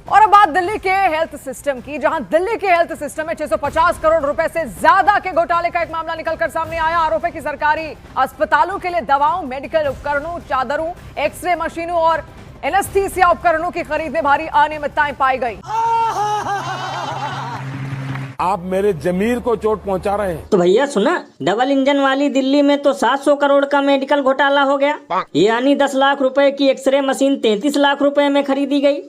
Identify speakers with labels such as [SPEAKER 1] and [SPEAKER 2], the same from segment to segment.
[SPEAKER 1] और अब बात दिल्ली के हेल्थ सिस्टम की, जहां दिल्ली के हेल्थ सिस्टम में 650 करोड़ रुपए से ज्यादा के घोटाले का एक मामला निकलकर सामने आया। आरोप है कि सरकारी अस्पतालों के लिए दवाओं, मेडिकल उपकरणों, चादरों, एक्सरे मशीनों और एनेस्थीसिया उपकरणों की खरीद में भारी अनियमितताएं पाई गई।
[SPEAKER 2] आप मेरे जमीर को चोट पहुंचा रहे हैं।
[SPEAKER 3] तो भैया सुना, डबल इंजन वाली दिल्ली में तो 700 करोड़ का मेडिकल घोटाला हो गया। यानी 10 लाख रुपए की एक्सरे मशीन 33 लाख रुपए में खरीदी गई।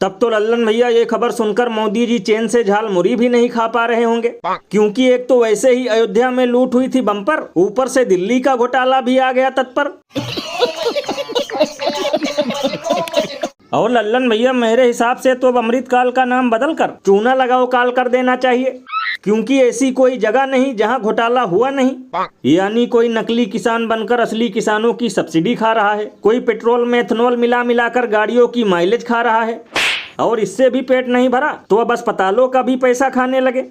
[SPEAKER 4] तब तो लल्लन भैया ये खबर सुनकर मोदी जी चैन से झालमुरी भी नहीं खा पा रहे होंगे, क्योंकि एक तो वैसे ही अयोध्या में लूट हुई थी बम्पर, ऊपर से दिल्ली का घोटाला भी आ गया तत्पर। और लल्लन भैया मेरे हिसाब से तो अब अमृतकाल का नाम बदलकर चूना लगाओ काल कर देना चाहिए, क्योंकि ऐसी कोई जगह नहीं जहां घोटाला हुआ नहीं। यानी कोई नकली किसान बनकर असली किसानों की सब्सिडी खा रहा है, कोई पेट्रोल में एथेनॉल मिलाकर गाड़ियों की माइलेज खा रहा है, और इससे भी पेट नहीं भरा तो अब अस्पतालों का भी पैसा खाने लगे।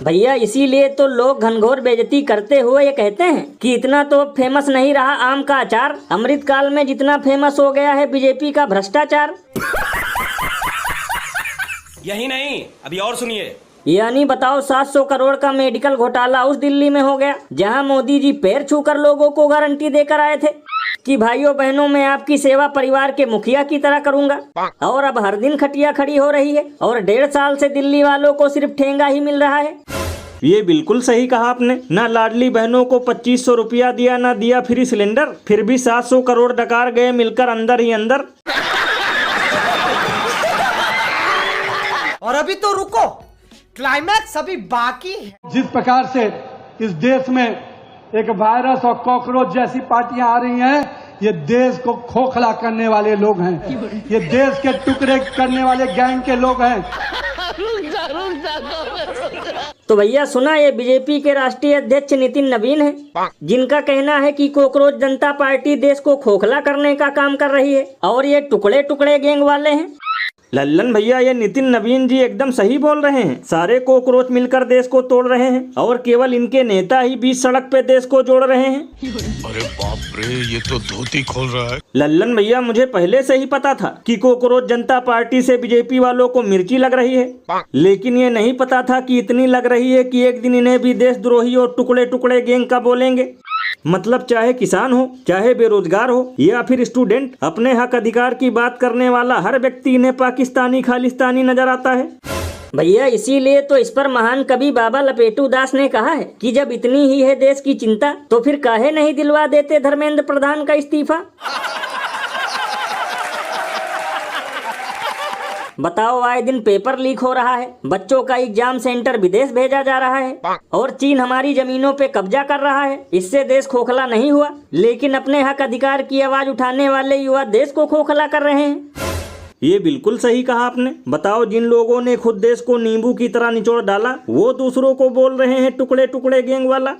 [SPEAKER 3] भैया इसीलिए तो लोग घनघोर बेइज्जती करते हुए ये कहते हैं कि इतना तो फेमस नहीं रहा आम का अचार, अमृतकाल में जितना फेमस हो गया है बीजेपी का भ्रष्टाचार।
[SPEAKER 5] यही नहीं, अभी और सुनिए।
[SPEAKER 3] यानी बताओ 700 करोड़ का मेडिकल घोटाला उस दिल्ली में हो गया जहां मोदी जी पैर छूकर लोगों को गारंटी देकर आए थे कि भाइयों बहनों मैं आपकी सेवा परिवार के मुखिया की तरह करूंगा, और अब हर दिन खटिया खड़ी हो रही है और 1.5 साल से दिल्ली वालों को सिर्फ ठेंगा ही मिल रहा है।
[SPEAKER 4] ये बिल्कुल सही कहा आपने, ना लाडली बहनों को 2500 रुपया दिया, ना दिया फ्री सिलेंडर, फिर भी 700 करोड़ डकार गए मिलकर अंदर ही अंदर।
[SPEAKER 6] और अभी तो रुको, क्लाइमैक्स अभी बाकी है।
[SPEAKER 7] जिस प्रकार से इस देश में एक वायरस और कॉकरोच जैसी पार्टियां आ रही हैं, ये देश को खोखला करने वाले लोग हैं, ये देश के टुकड़े करने वाले गैंग के लोग हैं।
[SPEAKER 3] तो भैया सुना, ये बीजेपी के राष्ट्रीय अध्यक्ष नितिन नवीन है, जिनका कहना है कि कॉकरोच जनता पार्टी देश को खोखला करने का काम कर रही है और ये टुकड़े टुकड़े गैंग वाले हैं।
[SPEAKER 4] लल्लन भैया ये नितिन नवीन जी एकदम सही बोल रहे हैं, सारे कॉकरोच मिलकर देश को तोड़ रहे हैं और केवल इनके नेता ही बीच सड़क पे देश को जोड़ रहे हैं।
[SPEAKER 8] अरे बाप रे, ये तो धोती खोल रहा है।
[SPEAKER 4] लल्लन भैया मुझे पहले से ही पता था कि कॉकरोच जनता पार्टी से बीजेपी वालों को मिर्ची लग रही है, लेकिन ये नहीं पता था कि इतनी लग रही है कि एक दिन इन्हें भी देशद्रोही और टुकड़े टुकड़े गैंग का बोलेंगे। मतलब चाहे किसान हो, चाहे बेरोजगार हो या फिर स्टूडेंट, अपने हक अधिकार की बात करने वाला हर व्यक्ति इन्हें पाकिस्तानी खालिस्तानी नजर आता है।
[SPEAKER 3] भैया इसीलिए तो इस पर महान कवि बाबा लपेटू दास ने कहा है कि जब इतनी ही है देश की चिंता तो फिर काहे नहीं दिलवा देते धर्मेंद्र प्रधान का इस्तीफा। बताओ, आए दिन पेपर लीक हो रहा है, बच्चों का एग्जाम सेंटर विदेश भेजा जा रहा है और चीन हमारी जमीनों पे कब्जा कर रहा है। इससे देश खोखला नहीं हुआ, लेकिन अपने हक अधिकार की आवाज उठाने वाले युवा देश को खोखला कर रहे हैं।
[SPEAKER 4] ये बिल्कुल सही कहा आपने। बताओ, जिन लोगों ने खुद देश को नींबू की तरह निचोड़ डाला, वो दूसरों को बोल रहे हैं टुकड़े टुकड़े गैंग वाला।